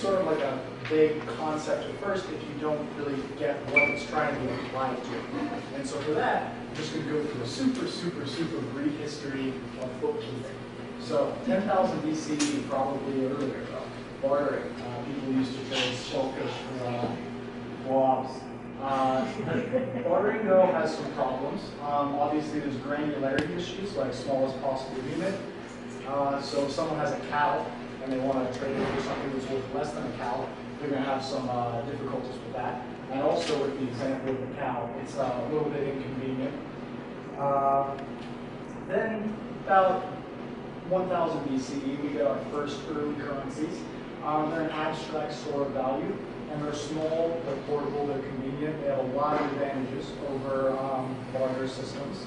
sort of like a vague concept at first if you don't really get what it's trying to apply to. And so for that, I'm just going to go through a super brief history of bookkeeping. So 10,000 BC, probably earlier, bartering. People used to trade shellfish for blobs. Bartering, though, has some problems. Obviously, there's granularity issues, like smallest possible unit. So if someone has a cow and they want to trade it for something that's worth less than a cow, they're going to have some difficulties with that. And also with the example of the cow, it's a little bit inconvenient. Then about 1000 BCE, we get our first early currencies. They're an abstract store of value, and they're small, they're portable, they're convenient. They have a lot of advantages over barter systems.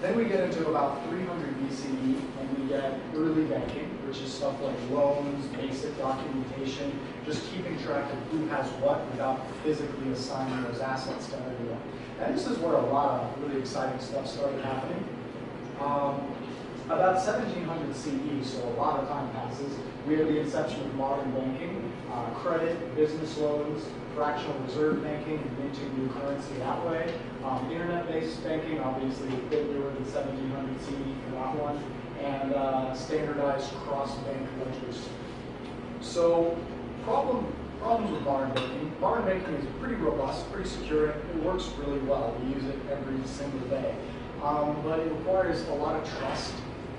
Then we get into about 300 BCE, and we get early banking, which is stuff like loans, basic documentation, just keeping track of who has what without physically assigning those assets to everyone. And this is where a lot of really exciting stuff started happening. About 1700 CE, so a lot of time passes, we have the inception of modern banking, credit, business loans, fractional reserve banking, minting new currency that way. Internet-based banking, obviously a bit newer than 1700 CE for that one, and standardized cross-bank ledgers. So problems with modern banking. Modern banking is pretty robust, pretty secure, it works really well. We use it every single day. But it requires a lot of trust,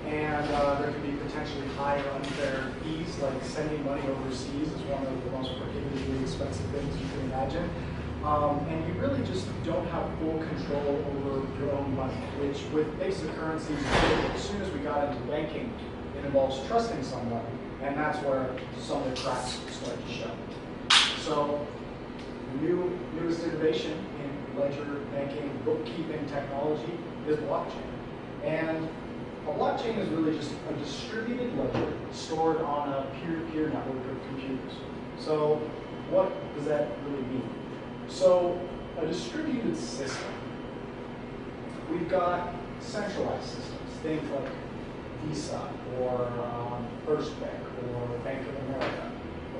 and there can be potentially high or unfair fees, like sending money overseas is one of the most prohibitively expensive things you can imagine. And you really just don't have full control over your own money, which with basic currencies, as soon as we got into banking, it involves trusting someone, and that's where some of the cracks start to show. So the newest innovation in ledger banking, bookkeeping technology is blockchain. And a blockchain is really just a distributed ledger stored on a peer-to-peer network of computers. So what does that really mean? So a distributed system, we've got centralized systems, things like Visa or First Bank or Bank of America,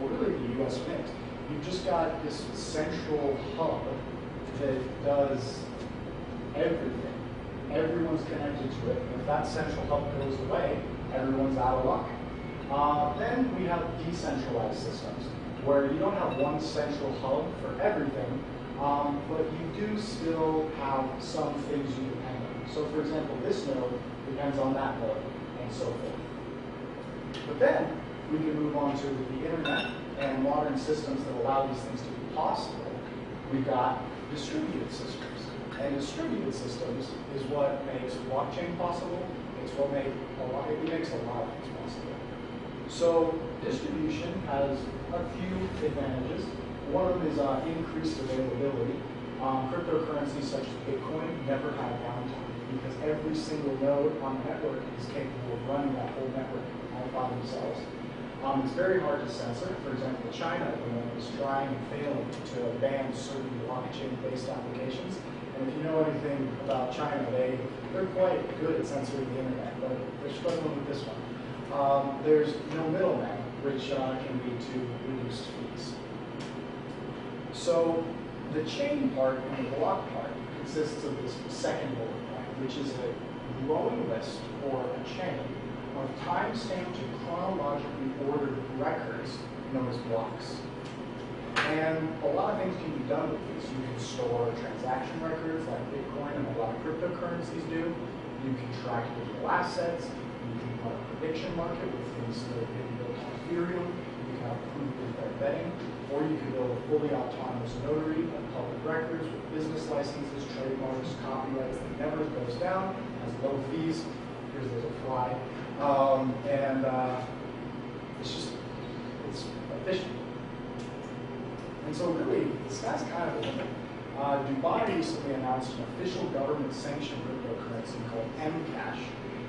or really the US Mint. You've just got this central hub that does everything. Everyone's connected to it. If that central hub goes away, everyone's out of luck. Then we have decentralized systems, where you don't have one central hub for everything, but you do still have some things you depend on. So for example, this node depends on that node, and so forth. But then we can move on to the internet and modern systems that allow these things to be possible. We've got distributed systems. And distributed systems is what makes blockchain possible. It's what makes a lot of things possible. So distribution has a few advantages. One of them is increased availability. Cryptocurrencies such as Bitcoin never have downtime because every single node on the network is capable of running that whole network all by themselves. It's very hard to censor. For example, China at the moment is trying and failing to ban certain blockchain-based applications. And if you know anything about China, they're quite good at censoring the internet, but they're struggling with this one. There's no middleman, which can lead to reduced fees. So the chain part and the block part consists of this second bullet point, which is a growing list or a chain of time-stamped and chronologically ordered records known as blocks. And a lot of things can be done with these. You can store transaction records like Bitcoin and a lot of cryptocurrencies do. You can track digital assets. You can run a prediction market with things that have been built on Ethereum. You can have proof-of betting. Or you can build a fully autonomous notary of public records with business licenses, trademarks, copyrights that never goes down, has low fees. Here's there's a fly. It's efficient. And so really, the sky's kind of the limit. Dubai recently announced an official government-sanctioned cryptocurrency called Mcash.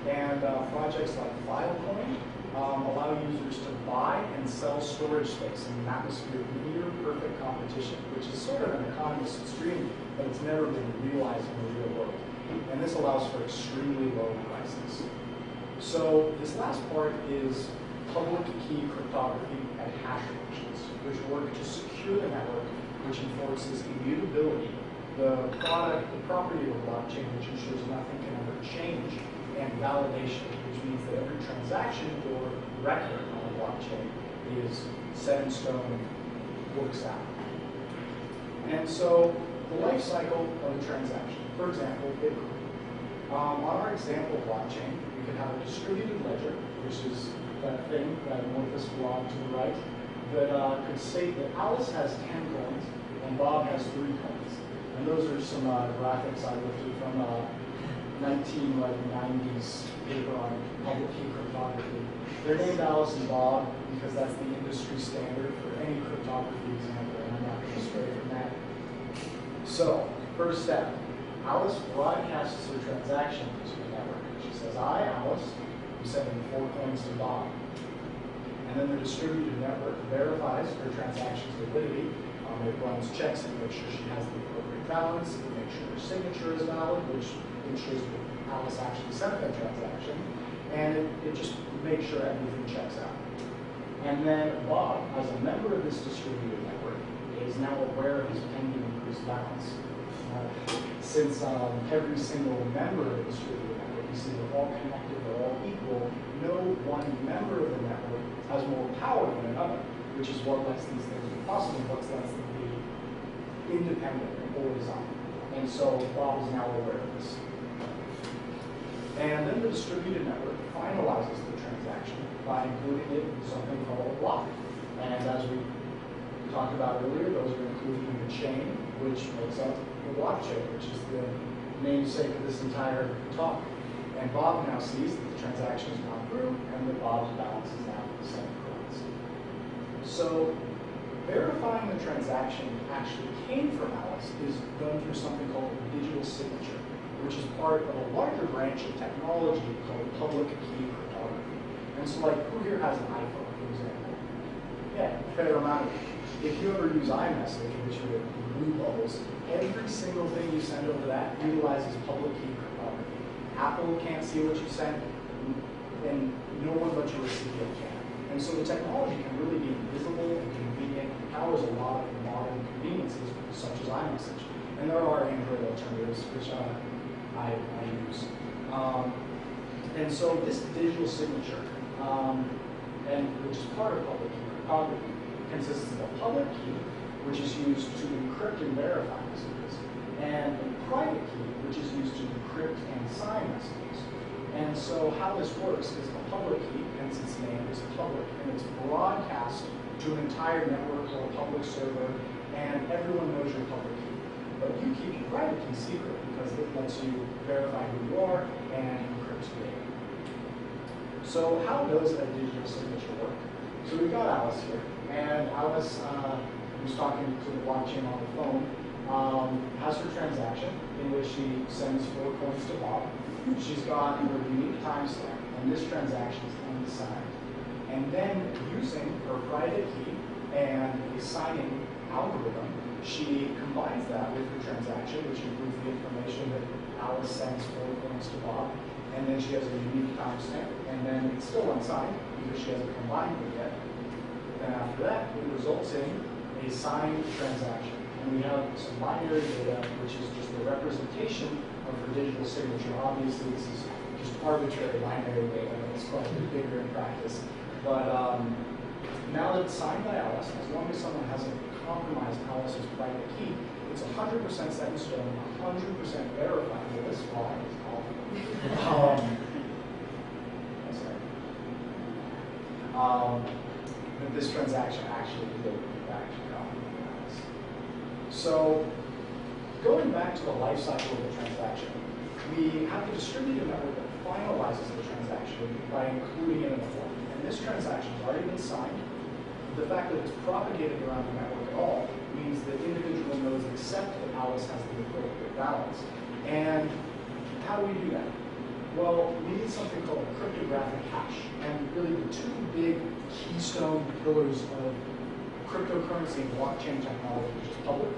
And projects like Filecoin allow users to buy and sell storage space in an atmosphere of near-perfect competition, which is sort of an economist's dream, but it's never been realized in the real world. And this allows for extremely low prices. So this last part is public key cryptography at hash functions. work to secure the network, which enforces immutability, the property of a blockchain, which ensures nothing can ever change, and validation, which means that every transaction or record on a blockchain is set in stone, works out. And so the life cycle of a transaction, for example, Bitcoin. On our example blockchain, we can have a distributed ledger, which is that thing, that amorphous blob to the right, that could state that Alice has 10 coins and Bob has 3 coins. And those are some graphics I lifted from 1990s paper on public key cryptography. They're named Alice and Bob because that's the industry standard for any cryptography example, and I'm not going to stray from that. So, first step, Alice broadcasts her transaction to the network. She says, I, Alice, am sending 4 coins to Bob. And then the distributed network verifies her transaction's validity. It runs checks to make sure she has the appropriate balance, to make sure her signature is valid, which ensures that Alice actually sent that transaction, and it just makes sure everything checks out. And then Bob, as a member of this distributed network, is now aware of his pending increased balance. Since every single member of the distributed network, you see they're all connected, they're all equal, no one member of the network has more power than another, which is what lets these things be possible, what lets them be independent and always on. And so Bob is now aware of this. And then the distributed network finalizes the transaction by including it in something called a block. And as we talked about earlier, those are included in the chain, which makes up the blockchain, which is the namesake of this entire talk. And Bob now sees that the transaction has gone through and that Bob's balance is now 7 coins. So verifying the transaction actually came from Alice is done through something called a digital signature, which is part of a larger branch of technology called public key cryptography. And so, like, who here has an iPhone, for example? Yeah, a fair amount of you. If you ever use iMessage, which are blue bubbles, every single thing you send over that utilizes public key cryptography. Apple can't see what you sent, and no one but your recipient can. And so the technology can really be invisible and convenient, and powers a lot of modern conveniences, such as iMessage. And there are Android alternatives, which I use. And so this digital signature, and which is part of public key cryptography, consists of a public key, which is used to encrypt and verify messages, and a private key, which is used to decrypt and sign messages. And so how this works is a public key, hence its name, is public, and it's broadcast to an entire network or a public server, and everyone knows your public key. But you keep your private key secret because it lets you verify who you are and encrypt data. So how does a digital signature work? So we've got Alice here, and Alice, who's talking to the blockchain on the phone, has her transaction in which she sends 4 coins to Bob. She's got her unique timestamp, and this transaction is unsigned. And then using her private key and a signing algorithm, she combines that with her transaction, which includes the information that Alice sends 4 coins to Bob, and then she has a unique timestamp, and then it's still unsigned because she hasn't combined it yet. Then after that, it results in a signed transaction. And we have some binary data, which is just the representation of her digital signature. Obviously, this is just arbitrary binary data. It's quite a bit bigger in practice. But now that it's signed by Alice, as long as someone hasn't compromised Alice's private key, it's 100% set in stone, 100% verifiable. This slide is awful. That this transaction actually did back to Alice. So, going back to the life cycle of the transaction, we have the distributed network that finalizes the transaction by including it in a form. And this transaction has already been signed. The fact that it's propagated around the network at all means that individual nodes accept that Alice has the appropriate balance. And how do we do that? Well, we need something called a cryptographic hash. And really the 2 big keystone pillars of cryptocurrency and blockchain technology, which is public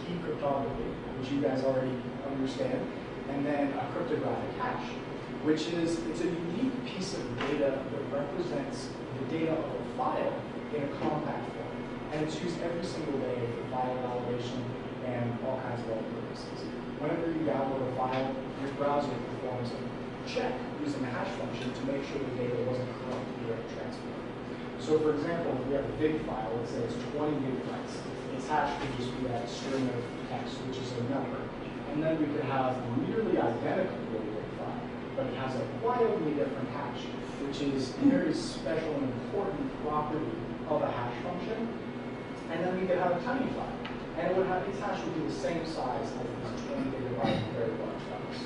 key cryptography, which you guys already understand, and then a cryptographic hash, which is, it's a unique piece of data that represents the data of a file in a compact form. and it's used every single day for file validation and all kinds of other purposes. Whenever you download a file, your browser performs a check using a hash function to make sure the data wasn't corrupt during transfer. So for example, if we have a big file, let's say it's 20 gigabytes, its hash would just be that string of text, which is a number. And then we could have a nearly identical really big file, but it has a wildly different hash, which is a very special and important property of a hash function. And then we could have a tiny file, and its hash would be the same size as these 20 gigabyte very large files.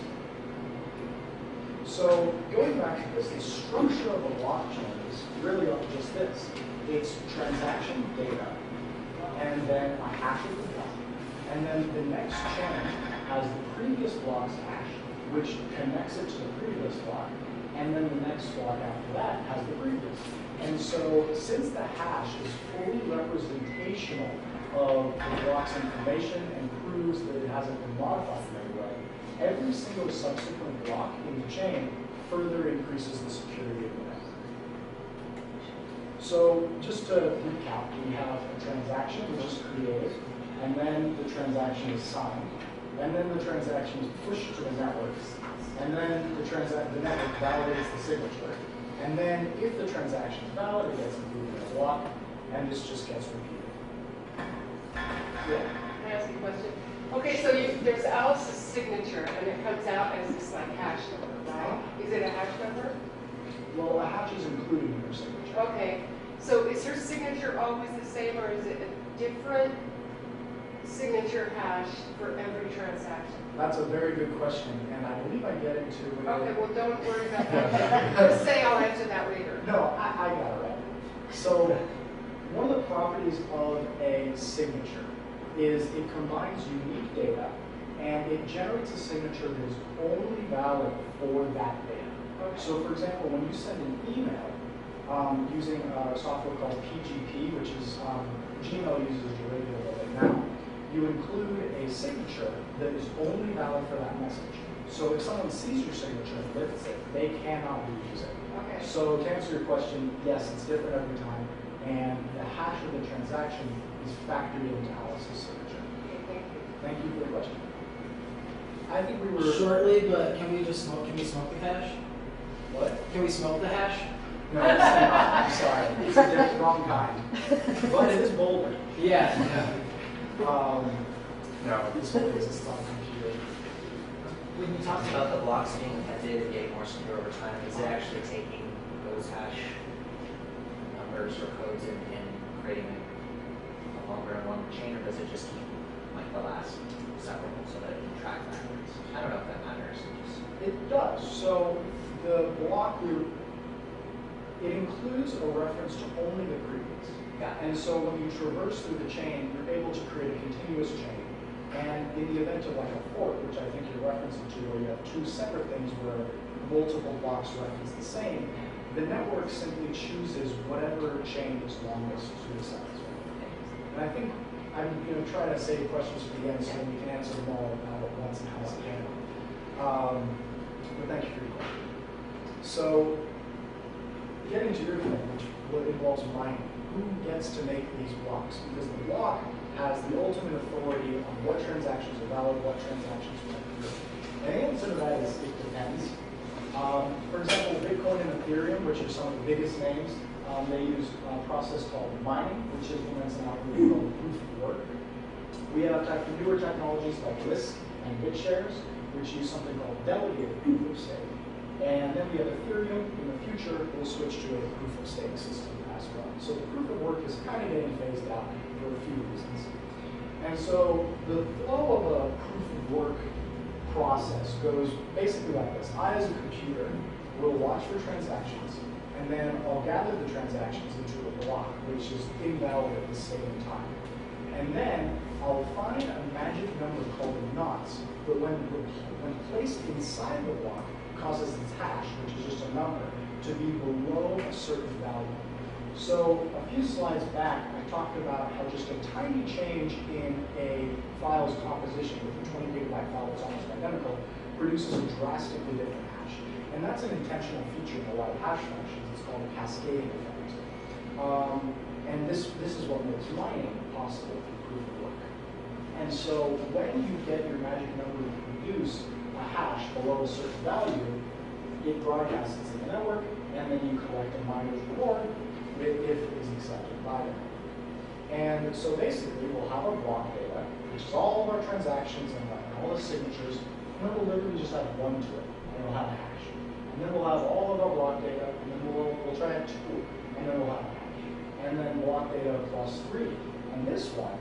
So going back to this, the structure of a blockchain is really just this. It's transaction data, and then a hash of the block. And then the next chain has the previous block's hash, which connects it to the previous block. And then the next block after that has the previous. And so since the hash is fully representational of the block's information and proves that it hasn't been modified in any way, every single subsequent block in the chain further increases the security of the network. So just to recap, we have a transaction which is created, and then the transaction is signed, and then the transaction is pushed to the network, and then the network validates the signature, and then if the transaction is valid, it gets included in a block, and this just gets repeated. Yeah. Can I ask you a question? Okay, so there's Alice's signature, and it comes out as this like hash number, right? Is it a hash number? Well, a hash is included in your signature. Okay, so is her signature always the same, or is it a different signature hash for every transaction? That's a very good question, and I believe I get into it. Okay, well, don't worry about that. Just say I'll answer that later. No, I got it right. So one of the properties of a signature is it combines unique data, and it generates a signature that is only valid for that data. Okay. So for example, when you send an email using a software called PGP, which is Gmail uses Derivative of it now, you include a signature that is only valid for that message. So if someone sees your signature and lifts it, they cannot reuse it. Okay. So to answer your question, yes, it's different every time, and the hash of the transaction is factored into Alice's signature. Okay, thank you. Thank you for the question. I think we were shortly, but can we just smoke? Can we smoke the hash? What? Can we smoke the hash? No, it's not. I'm sorry. It's a different wrong kind. But it is Boulder. Yeah. No, this whole exists on a computer. When you talked about the blocks being appended and getting more secure over time, is it actually taking those hash numbers or codes and creating a longer and longer chain, or does it just keep like the last separable so that it can track backwards? I don't know if that matters. It does. So the block, it includes a reference to only the previous. Yeah. And so when you traverse through the chain, you're able to create a continuous chain. And in the event of like a fork, which I think you're referencing to, where you have two separate things where multiple blocks reference the same, the network simply chooses whatever chain is longest to the size. And I think I'm going to try to save questions for the end so we can answer them all at once and how I can. But thank you for your question. So getting to your thing, which involves mining, who gets to make these blocks? Because the block has the ultimate authority on what transactions are valid, what transactions are not. And the answer to that is it depends. For example, Bitcoin and Ethereum, which are some of the biggest names, they use a process called mining, which implements an algorithm called proof of work. We have newer technologies like Lisk and BitShares, which use something called delegated proof of stake. And then we have Ethereum. In the future, we'll switch to a proof of stake system as well. So the proof of work is kind of getting phased out for a few reasons. And so the flow of a proof of work process goes basically like this. I, as a computer, will watch for transactions, and then I'll gather the transactions into a block, which is invalid at the same time. And then I'll find a magic number called knots, but when placed inside the block, causes its hash, which is just a number, to be below a certain value. So a few slides back, I talked about how just a tiny change in a file's composition with a 20 megabyte file that's almost identical produces a drastically different hash. And that's an intentional feature in a lot of hash functions. It's called a cascading effect. And this is is what makes mining possible through proof of work. And so when you get your magic number to produce a hash below a certain value, it broadcasts it to the network, and then you collect a miner's reward if it is accepted by them. And so basically, we'll have our block data, which is all of our transactions and all the signatures, and then we'll literally just have one to it, and it'll have a hash. And then we'll have all of our block data, and then we'll try to have two, and then we'll have a hash. And then block data plus 3. And this one,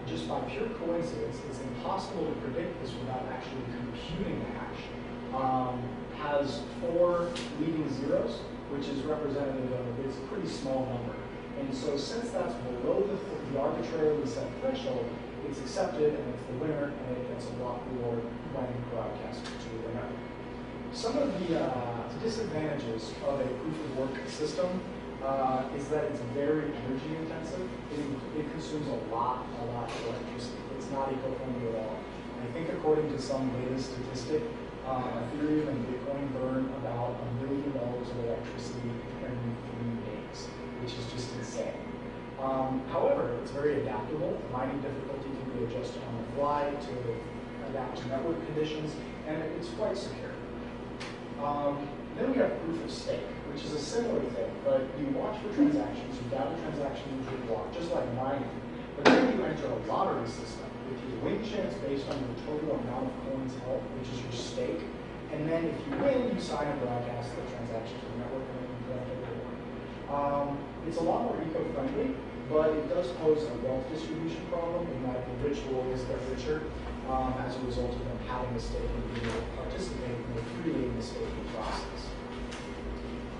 just by pure coincidence, it's impossible to predict this without actually computing the hash, has 4 leading zeros, which is representative of it's a pretty small number. And so since that's below the arbitrarily set threshold, it's accepted and it's the winner, and it gets a block reward when broadcast to the network. Some of the disadvantages of a proof of work system is that it's very energy intensive. It consumes a lot of electricity. It's not eco-friendly at all. I think according to some latest statistic, Ethereum and Bitcoin burn about $1 million of electricity every 3 days, which is just insane. However, it's very adaptable. Mining difficulty can be adjusted on the fly to adapt to network conditions, and it's quite secure. Then we have proof of stake, which is a similar thing, but you watch for transactions, you gather transactions into a block, just like mining. But then you enter a lottery system with your win chance based on your total amount of coins held, which is your stake. And then if you win, you sign and broadcast the transaction to the network, and then you collect a reward. It's a lot more eco-friendly, but it does pose a wealth distribution problem in that the rich will always get richer as a result of them having a stake and being able to participate more freely in the staking process.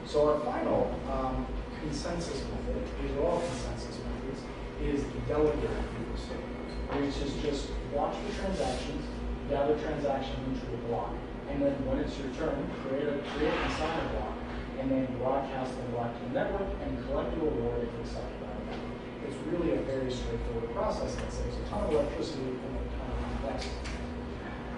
So our final consensus method, these are all consensus methods, is the delegated proof of stake, which is just watch the transactions, gather transactions into a block, and then when it's your turn, create and sign a block, and then broadcast the block to the network and collect a reward if accepted by the network. It's really a very straightforward process that saves a ton of electricity and a ton of complexity.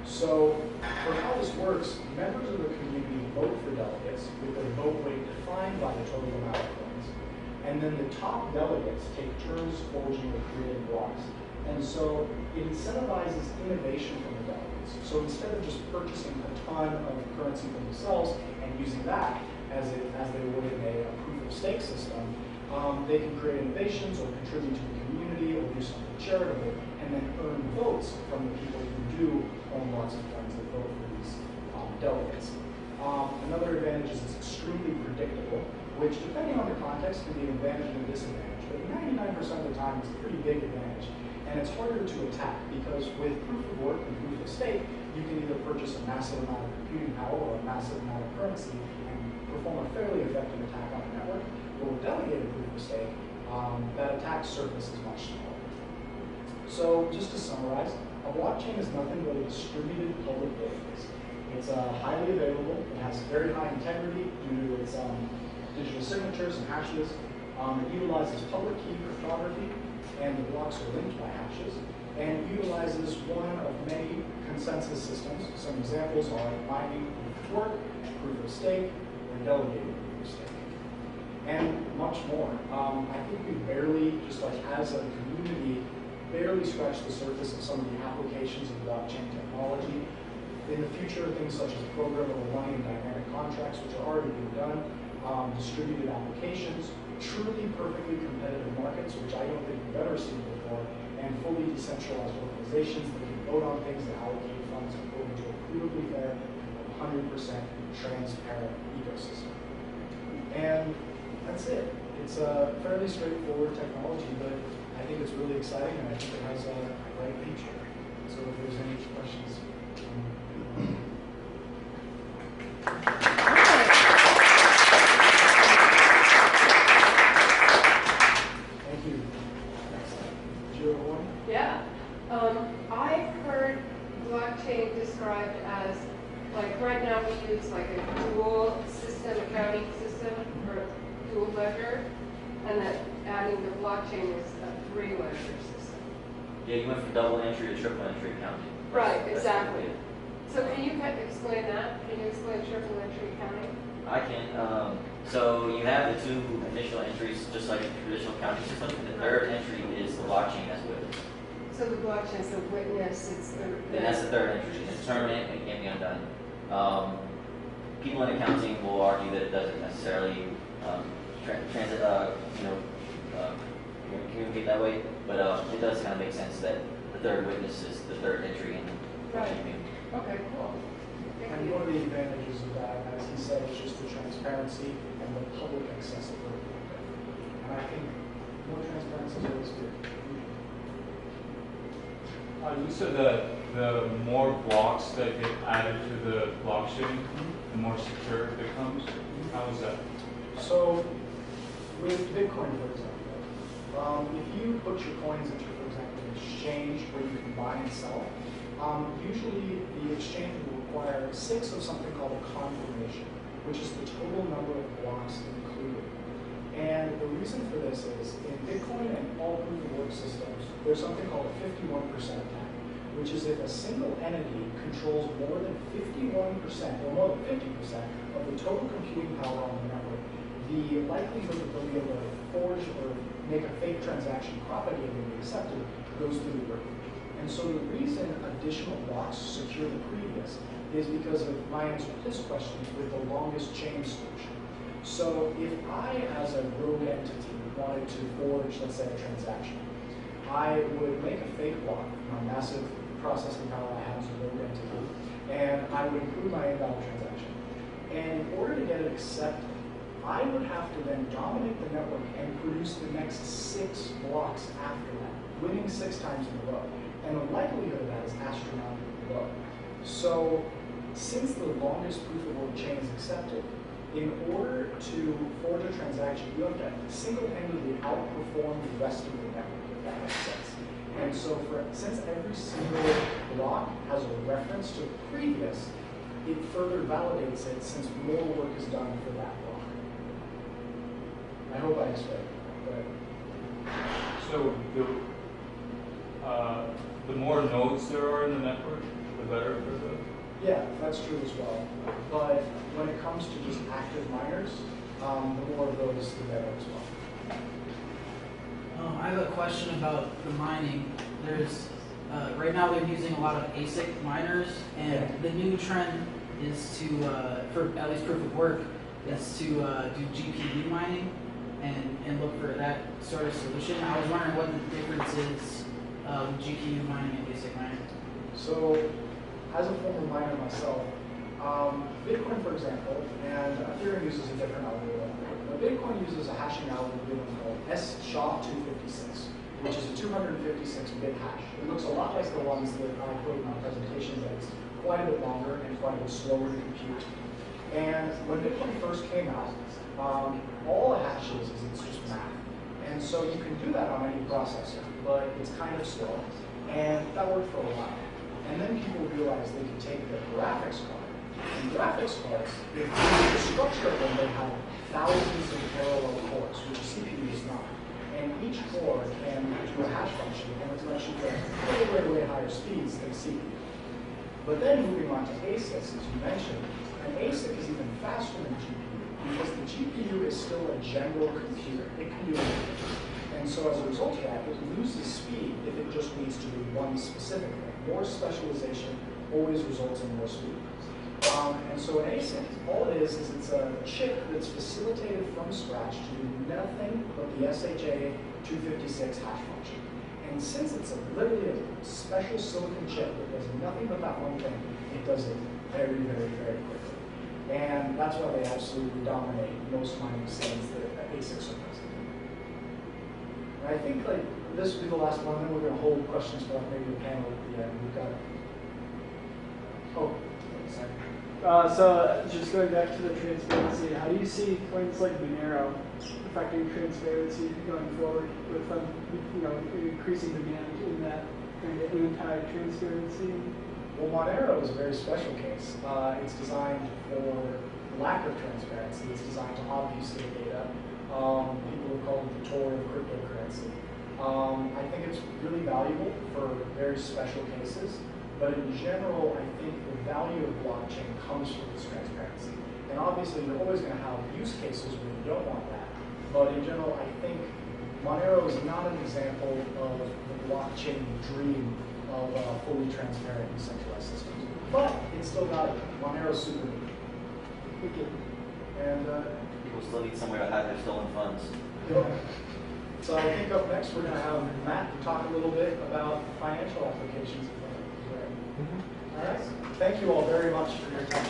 So, for how this works, members of the community vote for delegates with their vote weight defined by the total amount of coins. And then the top delegates take turns forging or creating blocks. And so it incentivizes innovation from the delegates. So instead of just purchasing a ton of currency for themselves and using that as they would in a proof of stake system, they can create innovations or contribute to the community or do something charitable and then earn votes from the people who do own lots of coins that vote for these delegates. Another advantage is it's extremely predictable, which depending on the context can be an advantage and a disadvantage, but 99% of the time it's a pretty big advantage. And it's harder to attack because with proof of work and proof of stake, you can either purchase a massive amount of computing power or a massive amount of currency and perform a fairly effective attack on a network. But with delegated proof of stake, that attack surface is much smaller. So just to summarize, a blockchain is nothing but a distributed public database. It's highly available, it has very high integrity due to its digital signatures and hashes. It utilizes public key cryptography, and the blocks are linked by hashes, and utilizes one of many consensus systems. Some examples are mining proof of work, proof of stake, or delegated proof of stake, and much more. I think we barely, just like as a community, barely scratched the surface of some of the applications of blockchain technology. In the future, things such as programmable money and dynamic contracts, which are already being done, distributed applications, truly perfectly competitive markets, which I don't think we've ever seen before, and fully decentralized organizations that can vote on things and allocate funds according to a provably fair, 100% transparent ecosystem. And that's it. It's a fairly straightforward technology, but I think it's really exciting, and I think it has a bright future. So if there's any questions. Thank you. Next slide. Did you have one? Yeah. I've heard blockchain described as, like right now we use like a dual system, accounting system, or dual ledger, and that adding the blockchain is a 3-ledger system. Yeah, you went from double entry to triple entry accounting. Right, That's exactly. what we did. So can you explain that? Can you explain triple entry accounting? I can. So you have the two initial entries, just like a traditional counting system, and the third entry is the blockchain as witness. So the blockchain is the witness, it's the. And that's the third entry. It's permanent and can be undone. People in accounting will argue that it doesn't necessarily communicate that way, but it does kind of make sense that the third witness is the third entry in the Right. blockchain. Okay, cool. Thank And you. one of the advantages of that, as he said, is just the transparency and the public accessibility. And I think more transparency is always good. You said that the more blocks that get added to the blockchain, the more secure it becomes. How is that? So, with Bitcoin, for example, if you put your coins into, for example, an exchange where you can buy and sell, usually the exchange will require 6 of something called a confirmation, which is the total number of blocks included. And the reason for this is, in Bitcoin and all proof-of-work systems, there's something called a 51% attack, which is if a single entity controls more than 51% or more than 50% of the total computing power on the network, the likelihood that they'll be able to forge or make a fake transaction propagate and be accepted goes through the roof. And so the reason additional blocks secure the previous is because of my answer to this question with the longest chain solution. So if I, as a rogue entity, wanted to forge, let's say, a transaction, I would make a fake block, my massive processing power I have as a rogue entity, and I would include my invalid transaction. And in order to get it accepted, I would have to then dominate the network and produce the next 6 blocks after that, winning 6 times in a row. And the likelihood of that is astronomically low. So since the longest proof-of-work chain is accepted, in order to forge a transaction, you have to single-handedly outperform the rest of the network, if that makes sense. And so since every single block has a reference to the previous, it further validates it since more work is done for that block. I hope I explained that. So the more nodes there are in the network, the better for the. Yeah, that's true as well. But when it comes to just active miners, the more of those, the better as well. I have a question about the mining. There's right now they're using a lot of ASIC miners, and the new trend is to, for at least proof of work, is to do GPU mining and look for that sort of solution. I was wondering what the difference is with GPU mining and ASIC mining. So, as a former miner myself, Bitcoin, for example, and Ethereum uses a different algorithm. But Bitcoin uses a hashing algorithm called SHA-256, which is a 256-bit hash. It looks a lot like the ones that I put in my presentation, but it's quite a bit longer and quite a bit slower to compute. And when Bitcoin first came out, all it hashes is it's just math. And so you can do that on any processor, but it's kind of slow. And that worked for a while. And then people realized they could take their graphics card. And graphics cards, if the structure of them, they have thousands of parallel cores, which a CPU does not. And each core can do a hash function, and it's going to shoot at way higher speeds than a CPU. But then moving on to ASICs, as you mentioned, an ASIC is even faster than a GPU, because the GPU is still a general computer. It can do anything. And so as a result of that, it loses speed if it just needs to do one specific thing. More specialization always results in more speed. And so an ASIC, all it is it's a chip that's facilitated from scratch to do nothing but the SHA-256 hash function. And since it's literally a special silicon chip that does nothing but that one thing, it does it very, very, very quickly. And that's why they absolutely dominate most mining scenes that ASICs are present in. And I think this will be the last one, then we're going to hold questions for maybe the panel at the end. We've got. Oh, sorry. So just going back to the transparency, how do you see coins like Monero affecting transparency going forward with increasing demand in that kind of anti-transparency? Well, Monero is a very special case. It's designed for lack of transparency. It's designed to obfuscate data. People have called it the Tor of cryptocurrency. I think it's really valuable for very special cases. But in general, I think the value of blockchain comes from its transparency. And obviously, you're always going to have use cases where you don't want that. But in general, I think Monero is not an example of the blockchain dream of fully transparent decentralized systems. But it's still valuable. Monero's super neat. And People still need somewhere to hide their stolen funds. yeah. So I think up next we're going to have Matt talk a little bit about financial applications of Monero. All right. Thank you all very much for your time.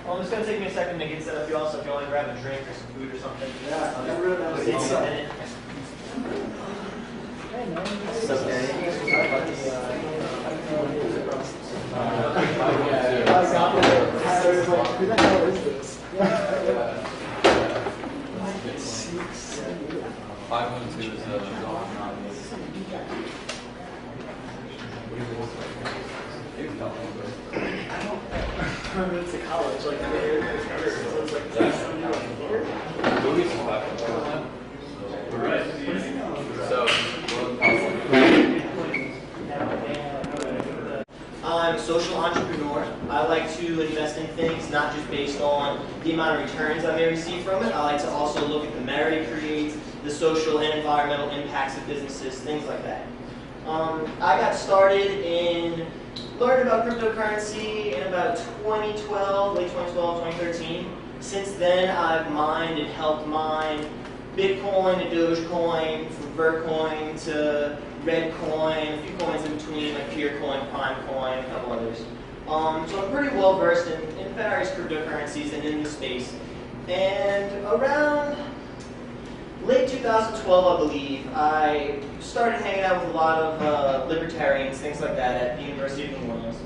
Well, it's going to take me a second to get set up, y'all, so if you want to grab a drink or some food or something. Yeah, I'll get rid of that. just take a minute. So, Who the hell is this? 512 is I remember it's a college, like so it's like here. I'm a social entrepreneur. I like to invest in things not just based on the amount of returns I may receive from it. I like to also look at the merit it creates, the social and environmental impacts of businesses, things like that. I got started learned about cryptocurrency in about 2012, late 2012, 2013. Since then, I've mined and helped mine Bitcoin to Dogecoin, from Vercoin to Redcoin, a few coins in between, like Peercoin, Primecoin, a couple others. So I'm pretty well versed in various cryptocurrencies and in the space. And around late 2012, I believe, I started hanging out with a lot of libertarians, things like that, at the University of New Orleans.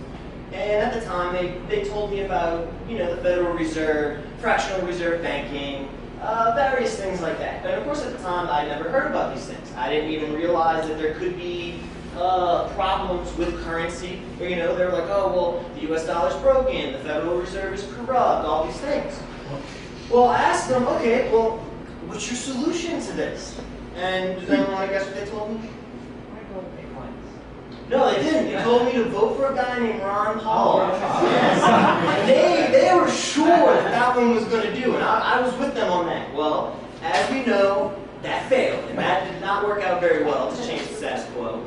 And at the time, they told me about, the Federal Reserve, fractional reserve banking, various things like that. And of course, at the time, I'd never heard about these things. I didn't even realize that there could be problems with currency. Or, they were like, oh, well, the US dollar's broken, the Federal Reserve is corrupt, all these things. Well, I asked them, okay, well, what's your solution to this? And does anyone want to guess what they told me? No, they didn't. They told me to vote for a guy named Ron Paul. Yes. They were sure that one was going to do, and I was with them on that. Well, as we know, that failed, and that did not work out very well to change the status quo.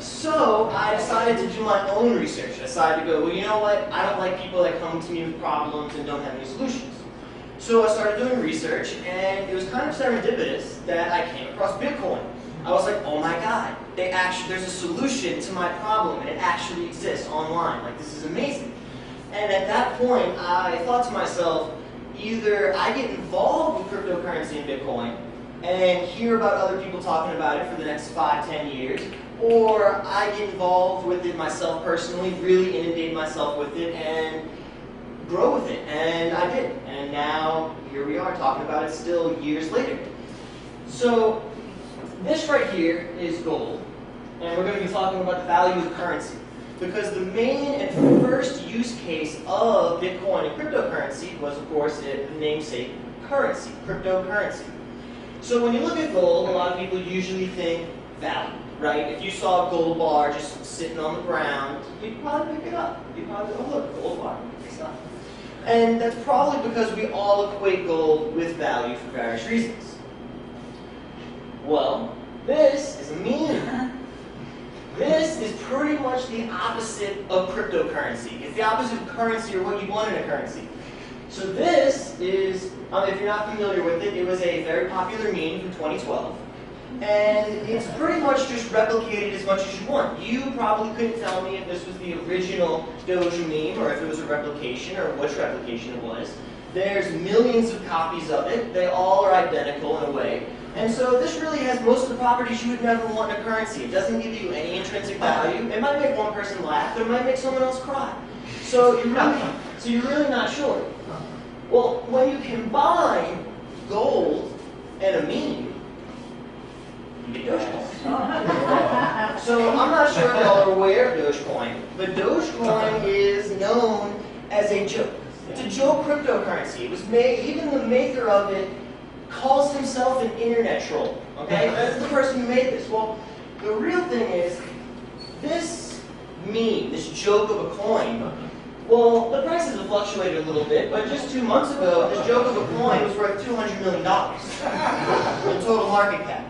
So I decided to do my own research. I decided to go, well, you know what? I don't like people that come to me with problems and don't have any solutions. So I started doing research, and it was kind of serendipitous that I came across Bitcoin. I was like, oh my god, there's a solution to my problem, and it actually exists online. Like, this is amazing. And at that point, I thought to myself, either I get involved with cryptocurrency and Bitcoin, and hear about other people talking about it for the next 5-10 years, or I get involved with it myself personally, really inundate myself with it, and grow with it. And I did. And now, here we are talking about it still years later. So, this right here is gold, and we're going to be talking about the value of currency. Because the main and first use case of Bitcoin and cryptocurrency was, of course, the namesake currency, cryptocurrency. So when you look at gold, a lot of people usually think value, right? If you saw a gold bar just sitting on the ground, you'd probably pick it up. You'd probably go, oh look, gold bar, it's not. And that's probably because we all equate gold with value for various reasons. Well, this is a meme. This is pretty much the opposite of cryptocurrency. It's the opposite of currency or what you want in a currency. So this is, if you're not familiar with it, it was a very popular meme from 2012. And it's pretty much just replicated as much as you want. You probably couldn't tell me if this was the original Doge meme or if it was a replication or which replication it was. There's millions of copies of it. They all are identical in a way. And so this really has most of the properties you would never want in a currency. It doesn't give you any intrinsic value. It might make one person laugh, but it might make someone else cry. So you're really not sure. Well, when you combine gold and a meme, you get Dogecoin. So I'm not sure if y'all are aware of Dogecoin, but Dogecoin is known as a joke. It's a joke cryptocurrency. It was made, even the maker of it calls himself an internet troll. Okay? That's the person who made this. Well, the real thing is, this meme, this joke of a coin, well, the prices have fluctuated a little bit, but just 2 months ago, this joke of a coin was worth $200 million in total market cap.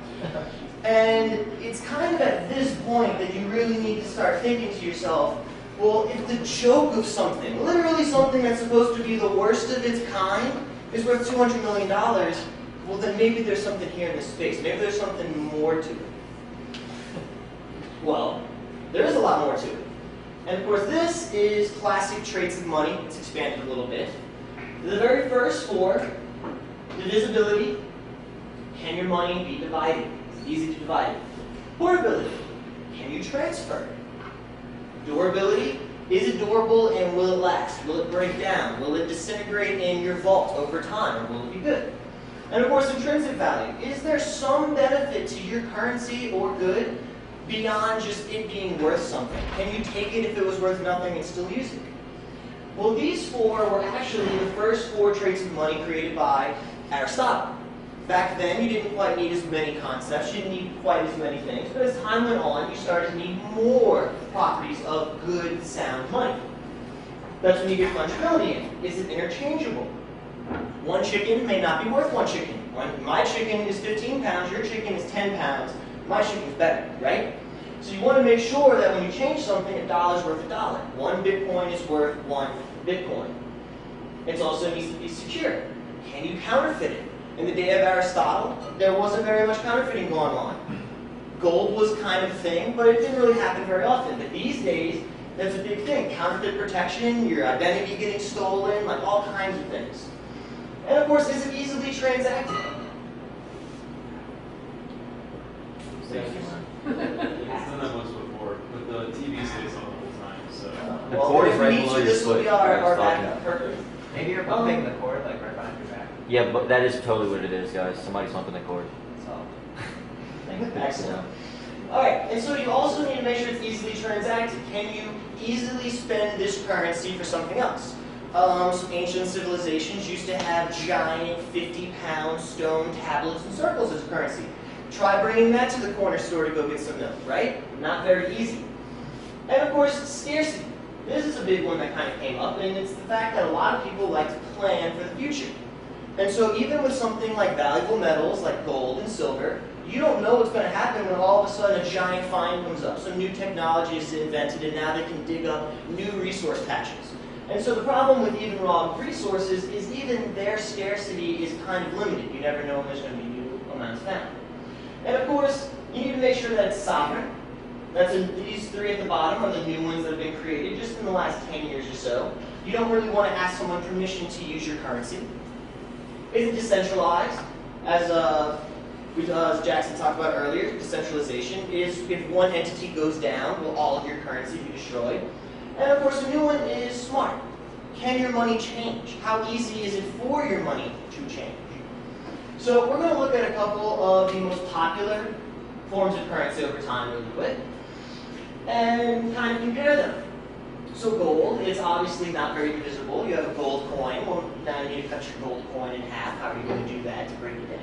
And it's kind of at this point that you really need to start thinking to yourself, well, if the joke of something, literally something that's supposed to be the worst of its kind, is worth $200 million, well then maybe there's something here in this space. Maybe there's something more to it. Well, there is a lot more to it. And of course this is classic traits of money. It's expanded a little bit. The very first four, divisibility, can your money be divided? Is it easy to divide it? Portability, can you transfer? Durability, is it durable and will it last? Will it break down? Will it disintegrate in your vault over time, or will it be good? And of course, intrinsic value. Is there some benefit to your currency or good beyond just it being worth something? Can you take it if it was worth nothing and still use it? Well, these four were actually the first four traits of money created by Aristotle. Back then, you didn't quite need as many concepts, you didn't need quite as many things, but as time went on, you started to need more properties of good, sound money. That's when you get fungibility in. Is it interchangeable? One chicken may not be worth one chicken. My chicken is 15 pounds, your chicken is 10 pounds, my chicken is better, right? So you want to make sure that when you change something, $1 is worth $1. 1 Bitcoin is worth 1 Bitcoin. It also needs to be secure. Can you counterfeit it? In the day of Aristotle, there wasn't very much counterfeiting going on. Gold was kind of a thing, but it didn't really happen very often. But these days, that's a big thing. Counterfeit protection, your identity getting stolen, like all kinds of things. And of course, is it easily transacted? It's done that once before, but the TV stays on the whole time, so. The Well, cord if is we right need below to, your this will foot. be our That's back talking. perfect. Maybe you're bumping the cord like right behind your back. Yeah, but that is totally what it is, guys. Somebody's bumping the cord. That's all. Excellent. Alright, and so you also need to make sure it's easily transacted. Can you easily spend this currency for something else? Some ancient civilizations used to have giant 50-pound stone tablets and circles as currency. Try bringing that to the corner store to go get some milk, right? Not very easy. And of course, scarcity. This is a big one that kind of came up, and it's the fact that a lot of people like to plan for the future. And so even with something like valuable metals like gold and silver, you don't know what's going to happen when all of a sudden a giant find comes up. Some new technology is invented, and now they can dig up new resource patches. And so the problem with even raw resources is even their scarcity is kind of limited. You never know when there's going to be new amounts found. And of course, you need to make sure that it's sovereign. These three at the bottom are the new ones that have been created just in the last 10 years or so. You don't really want to ask someone permission to use your currency. Is it decentralized? As Jackson talked about earlier, decentralization is if one entity goes down, will all of your currency be destroyed? And of course, the new one is smart. Can your money change? How easy is it for your money to change? So we're going to look at a couple of the most popular forms of currency over time really quick and kind of compare them. So gold is obviously not very divisible. You have a gold coin. Well, now you need to cut your gold coin in half. How are you going to do that to break it down?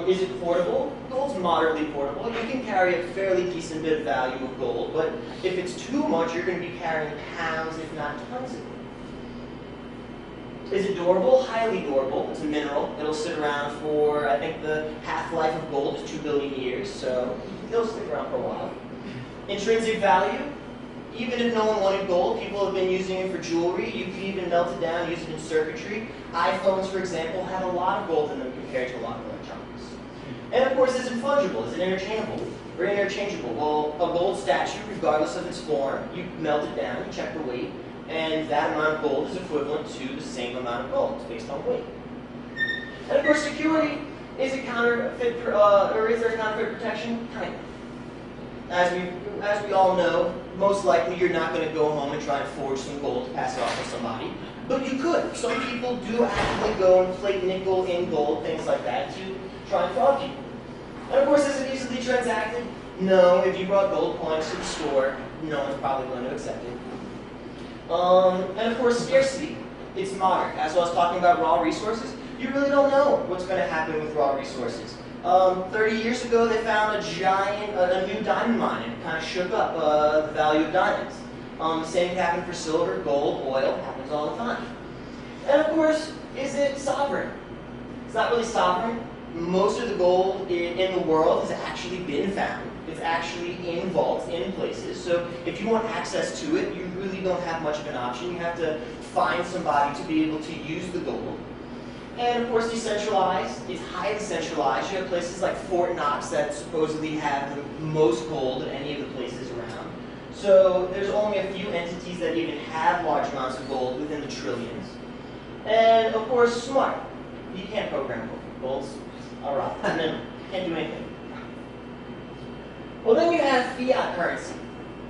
Is it portable? Gold's moderately portable. You can carry a fairly decent bit of value of gold, but if it's too much, you're going to be carrying pounds, if not tons of it. Is it durable? Highly durable. It's a mineral. It'll sit around for, I think the half-life of gold is 2 billion years, so it'll stick around for a while. Intrinsic value? Even if no one wanted gold, people have been using it for jewelry. You can even melt it down, use it in circuitry. iPhones, for example, have a lot of gold in them compared to a lot of electronics. And of course, is it fungible? Is it interchangeable? Or interchangeable? Well, a gold statue, regardless of its form, you melt it down, you check the weight, and that amount of gold is equivalent to the same amount of gold. It's based on weight. And of course, security, is it counterfeit, or is there counterfeit protection? Kind of. As we all know, most likely you're not going to go home and try and forge some gold to pass it off to somebody. But you could. Some people do actively go and plate nickel in gold, things like that, to try and fraud people. And of course, is it easily transacted? No. If you brought gold coins to the store, no one's probably going to accept it. And of course, scarcity. It's moderate. As I was talking about raw resources, you really don't know what's going to happen with raw resources. 30 years ago, they found a new diamond mine, and it kind of shook up the value of diamonds. The same can happen for silver, gold, oil, happens all the time. And of course, is it sovereign? It's not really sovereign. Most of the gold in the world has actually been found. It's actually in vaults, in places. So if you want access to it, you really don't have much of an option. You have to find somebody to be able to use the gold. And of course, decentralized. It's highly centralized. You have places like Fort Knox that supposedly have the most gold of any of the places around. So there's only a few entities that even have large amounts of gold within the trillions. And of course, smart. You can't program gold. All right, and then can't do anything. Well, then you have fiat currency.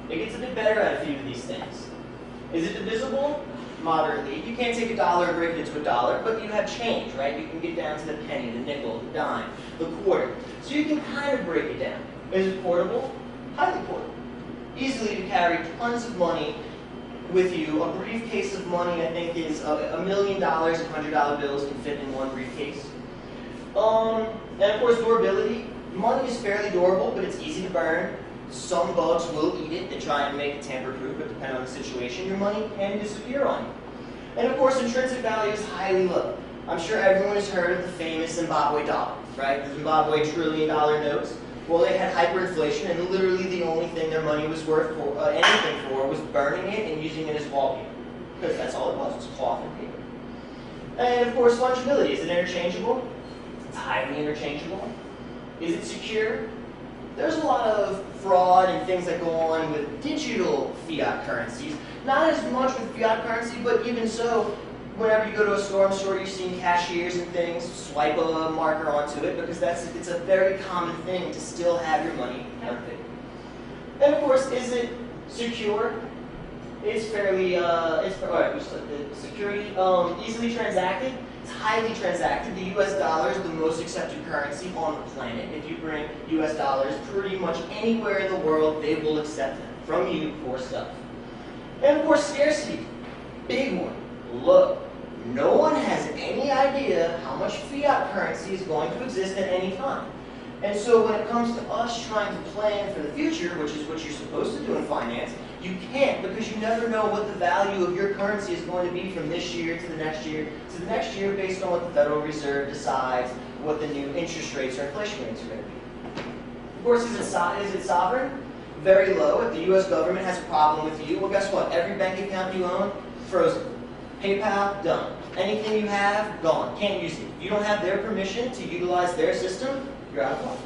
It gets a bit better at a few of these things. Is it divisible? Moderately. You can't take a dollar and break it into a dollar, but you have change, right? You can get down to the penny, the nickel, the dime, the quarter. So you can kind of break it down. Is it portable? Highly portable. Easily to carry tons of money with you. A briefcase of money, I think, is $1 million of $100 bills can fit in one briefcase. And of course, durability. Money is fairly durable, but it's easy to burn. Some bugs will eat it. They try and make it tamper-proof, but depending on the situation, your money can disappear on you. And of course, intrinsic value is highly low. I'm sure everyone has heard of the famous Zimbabwe dollar, right? The Zimbabwe $1 trillion notes. Well, they had hyperinflation, and literally the only thing their money was worth for anything for was burning it and using it as wallpaper, because that's all it was. It was cloth and paper. And of course, fungibility. Is it interchangeable? It's highly interchangeable. Is it secure? There's a lot of fraud and things that go on with digital fiat currencies. Not as much with fiat currency, but even so, whenever you go to a store, I'm sure you've seen cashiers and things swipe a marker onto it, because it's a very common thing to still have your money counterfeit. And of course, is it secure? It's fairly, security, easily transacted. It's highly transacted. The US dollar is the most accepted currency on the planet. If you bring US dollars pretty much anywhere in the world, they will accept them from you for stuff. And of course, scarcity. Big one. Look, no one has any idea how much fiat currency is going to exist at any time. And so when it comes to us trying to plan for the future, which is what you're supposed to do in finance, you can't, because you never know what the value of your currency is going to be from this year to the next year to the next year, based on what the Federal Reserve decides what the new interest rates or inflation rates are going to be. Of course, is it sovereign? Very low. If the US government has a problem with you, well, guess what? Every bank account you own, frozen. PayPal, done. Anything you have, gone. Can't use it. If you don't have their permission to utilize their system, you're out of luck.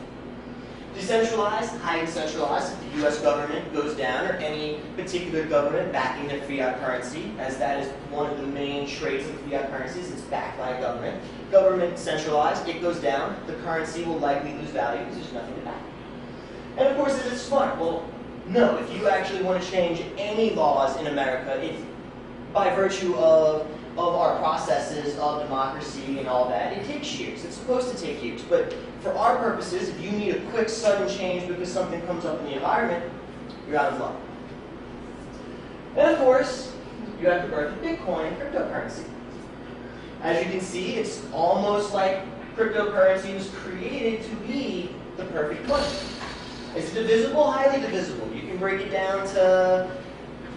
Decentralized, highly centralized. If the US government goes down, or any particular government backing their fiat currency, as that is one of the main traits of fiat currencies, it's backed by a government. Government centralized, it goes down, the currency will likely lose value because there's nothing to back it. And of course, is it smart? Well, no. If you actually want to change any laws in America, it's by virtue of our processes of democracy and all that, it takes years. It's supposed to take years. But for our purposes, if you need a quick, sudden change because something comes up in the environment, you're out of luck. And of course, you have the birth of Bitcoin and cryptocurrency. As you can see, it's almost like cryptocurrency was created to be the perfect money. Is it divisible? Highly divisible. You can break it down to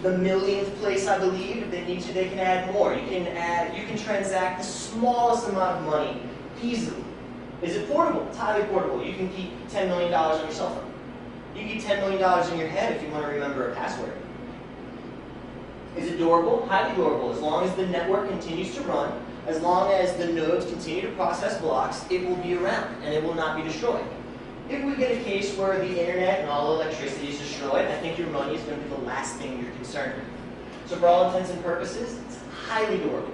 the millionth place, I believe. If they need to, they can add more. You can transact the smallest amount of money easily. Is it portable? It's highly portable. You can keep $10 million on your cell phone. You can keep $10 million in your head if you want to remember a password. Is it durable? Highly durable. As long as the network continues to run, as long as the nodes continue to process blocks, it will be around and it will not be destroyed. If we get a case where the internet and all electricity is destroyed, I think your money is going to be the last thing you're concerned with. So for all intents and purposes, it's highly durable.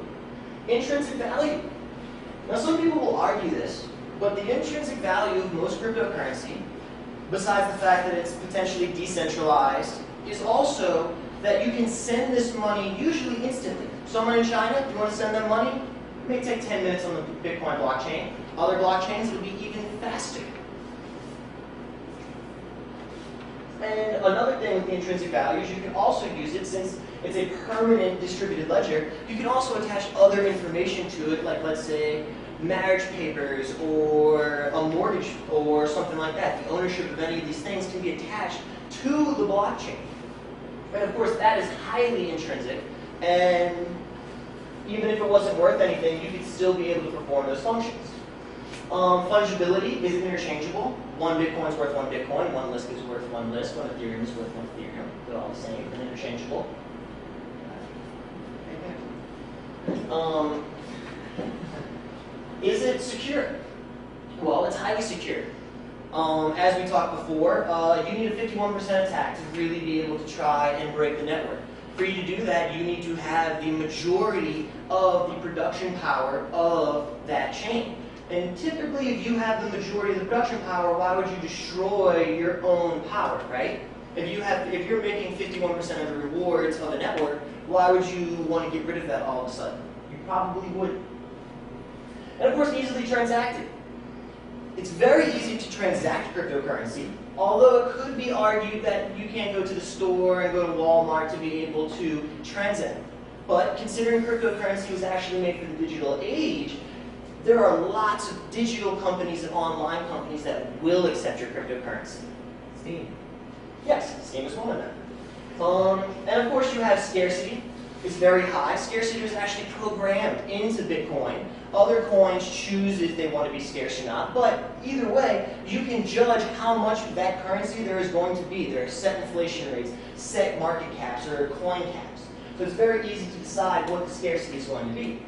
Intrinsic value. Now some people will argue this, but the intrinsic value of most cryptocurrency, besides the fact that it's potentially decentralized, is also that you can send this money usually instantly. Someone in China, if you want to send them money, it may take 10 minutes on the Bitcoin blockchain. Other blockchains, it'll be even faster. And another thing with the intrinsic value is you can also use it, since it's a permanent distributed ledger, you can also attach other information to it, like let's say marriage papers or a mortgage or something like that. The ownership of any of these things can be attached to the blockchain. And of course that is highly intrinsic, and even if it wasn't worth anything, you could still be able to perform those functions. Fungibility is interchangeable. One Bitcoin is worth one Bitcoin, one Lisk is worth one Lisk, one Ethereum is worth one Ethereum. They're all the same and interchangeable. Is it secure? Well, it's highly secure. As we talked before, you need a 51% attack to really be able to try and break the network. For you to do that, you need to have the majority of the production power of that chain. And typically, if you have the majority of the production power, why would you destroy your own power, right? If you're making 51% of the rewards of a network, why would you want to get rid of that all of a sudden? You probably wouldn't. And of course, easily transacted. It's very easy to transact cryptocurrency, although it could be argued that you can't go to the store and go to Walmart to be able to transact. But considering cryptocurrency was actually made for the digital age, there are lots of digital companies and online companies that will accept your cryptocurrency. Steam. Yes, Steam is one of them. And of course you have scarcity. It's very high. Scarcity is actually programmed into Bitcoin. Other coins choose if they want to be scarce or not. But either way, you can judge how much of that currency there is going to be. There are set inflation rates, set market caps, or coin caps. So it's very easy to decide what the scarcity is going to be.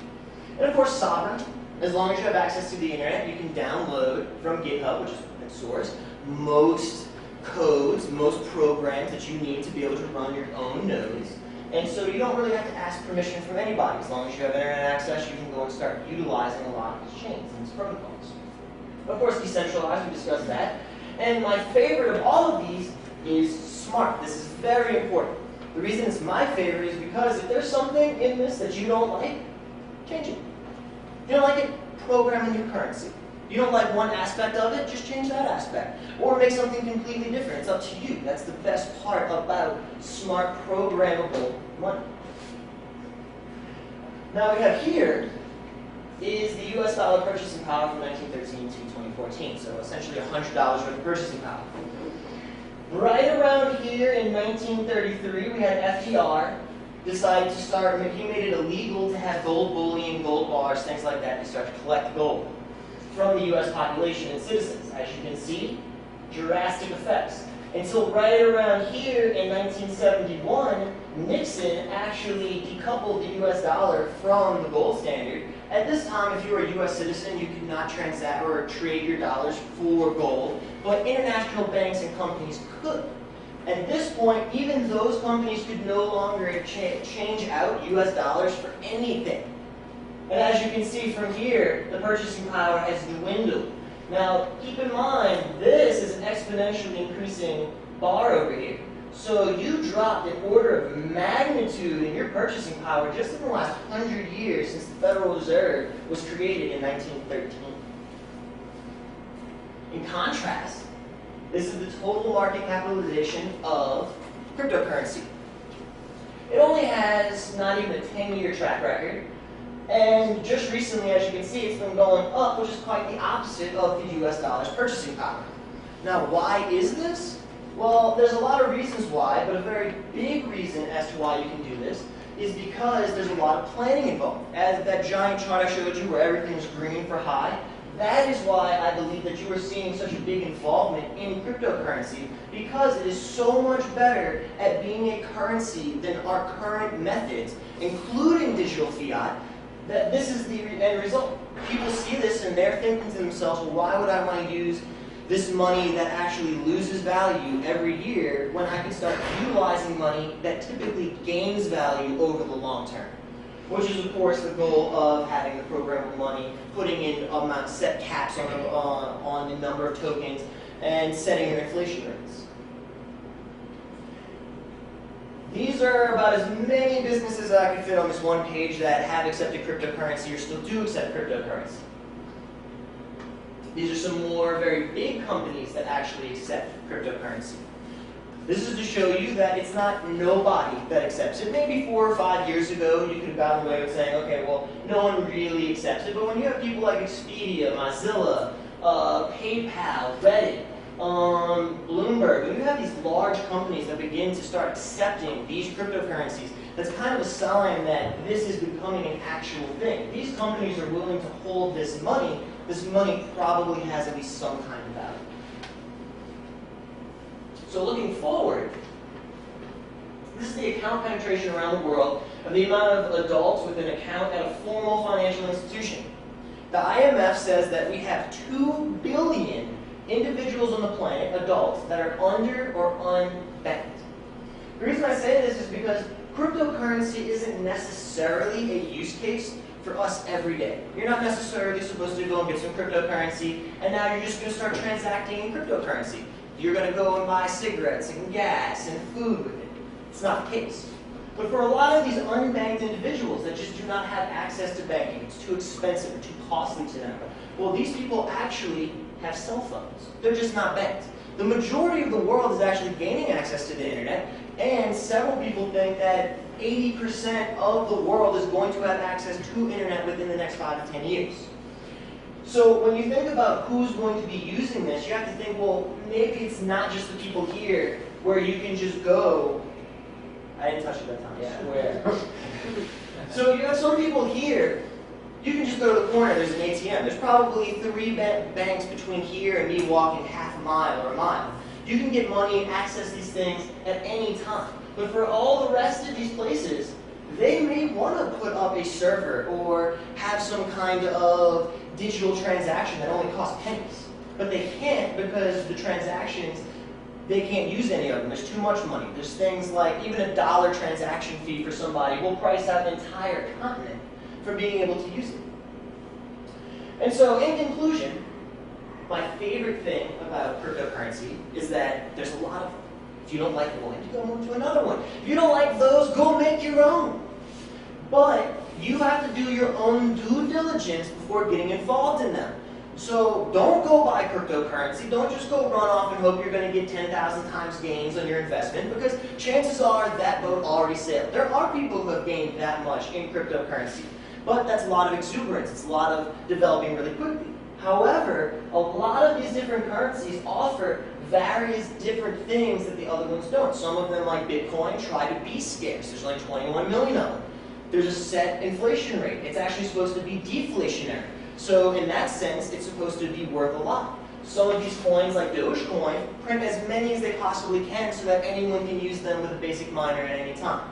And of course, sovereign. As long as you have access to the internet, you can download from GitHub, which is open source, most codes, most programs that you need to be able to run your own nodes. And so you don't really have to ask permission from anybody. As long as you have internet access, you can go and start utilizing a lot of these chains and these protocols. Of course, decentralized, we discussed that. And my favorite of all of these is smart. This is very important. The reason it's my favorite is because if there's something in this that you don't like, change it. If you don't like it, program a new currency. You don't like one aspect of it, just change that aspect. Or make something completely different. It's up to you. That's the best part about smart programmable money. Now we have here is the US dollar purchasing power from 1913 to 2014. So essentially $100 worth of purchasing power. Right around here in 1933, we had FDR decided to start, he made it illegal to have gold bullion, gold bars, things like that, to start to collect gold from the US population and citizens. As you can see, drastic effects. Until right around here in 1971, Nixon actually decoupled the US dollar from the gold standard. At this time, if you were a US citizen, you could not transact or trade your dollars for gold, but international banks and companies could. At this point, even those companies could no longer change out US dollars for anything. And as you can see from here, the purchasing power has dwindled. Now, keep in mind, this is an exponentially increasing bar over here. So you dropped an order of magnitude in your purchasing power just in the last 100 years since the Federal Reserve was created in 1913. In contrast, this is the total market capitalization of cryptocurrency. It only has not even a 10-year track record. And just recently, as you can see, it's been going up, which is quite the opposite of the US dollar's purchasing power. Now, why is this? Well, there's a lot of reasons why, but a very big reason as to why you can do this is because there's a lot of planning involved. As that giant chart I showed you where everything is green for high, that is why I believe that you are seeing such a big involvement in cryptocurrency, because it is so much better at being a currency than our current methods, including digital fiat, that this is the end result. People see this and they're thinking to themselves, well, why would I want to use this money that actually loses value every year when I can start utilizing money that typically gains value over the long term? Which is, of course, the goal of having the programmable money, putting in set caps on the number of tokens, and setting your inflation rates. These are about as many businesses that I could fit on this one page that have accepted cryptocurrency or still do accept cryptocurrency. These are some more very big companies that actually accept cryptocurrency. This is to show you that it's not nobody that accepts it. Maybe 4 or 5 years ago, you could have gotten away with saying, okay, well, no one really accepts it. But when you have people like Expedia, Mozilla, PayPal, Reddit, Bloomberg, when you have these large companies that begin to start accepting these cryptocurrencies, that's kind of a sign that this is becoming an actual thing. These companies are willing to hold this money probably has at least some kind of value. So looking forward, this is the account penetration around the world of the amount of adults with an account at a formal financial institution. The IMF says that we have 2 billion individuals on the planet, adults, that are under or unbanked. The reason I say this is because cryptocurrency isn't necessarily a use case for us every day. You're not necessarily supposed to go and get some cryptocurrency, and now you're just going to start transacting in cryptocurrency. You're going to go and buy cigarettes and gas and food with it. It's not the case. But for a lot of these unbanked individuals that just do not have access to banking, it's too expensive or too costly to them, well, these people actually have cell phones. They're just not banked. The majority of the world is actually gaining access to the internet, and several people think that 80% of the world is going to have access to internet within the next 5 to 10 years. So when you think about who's going to be using this, you have to think, well, maybe it's not just the people here where you can just go. I didn't touch it that time. Yeah. Where? So you have some people here. You can just go to the corner. There's an ATM. There's probably 3 banks between here and me walking half a mile or a mile. You can get money and access these things at any time. But for all the rest of these places, they may want to put up a server or have some kind of digital transaction that only costs pennies. But they can't because the transactions, they can't use any of them. There's too much money. There's things like even a $1 transaction fee for somebody will price out an entire continent for being able to use it. And so in conclusion, my favorite thing about cryptocurrency is that there's a lot of them. If you don't like one, you go move to another one. If you don't like those, go make your own. But you have to do your own due diligence before getting involved in them. So don't go buy cryptocurrency. Don't just go run off and hope you're going to get 10,000 times gains on your investment, because chances are that boat already sailed. There are people who have gained that much in cryptocurrency, but that's a lot of exuberance. It's a lot of developing really quickly. However, a lot of these different currencies offer various different things that the other ones don't. Some of them, like Bitcoin, try to be scarce. There's like 21 million of them. There's a set inflation rate. It's actually supposed to be deflationary. So in that sense, it's supposed to be worth a lot. Some of these coins, like Dogecoin, print as many as they possibly can so that anyone can use them with a basic miner at any time.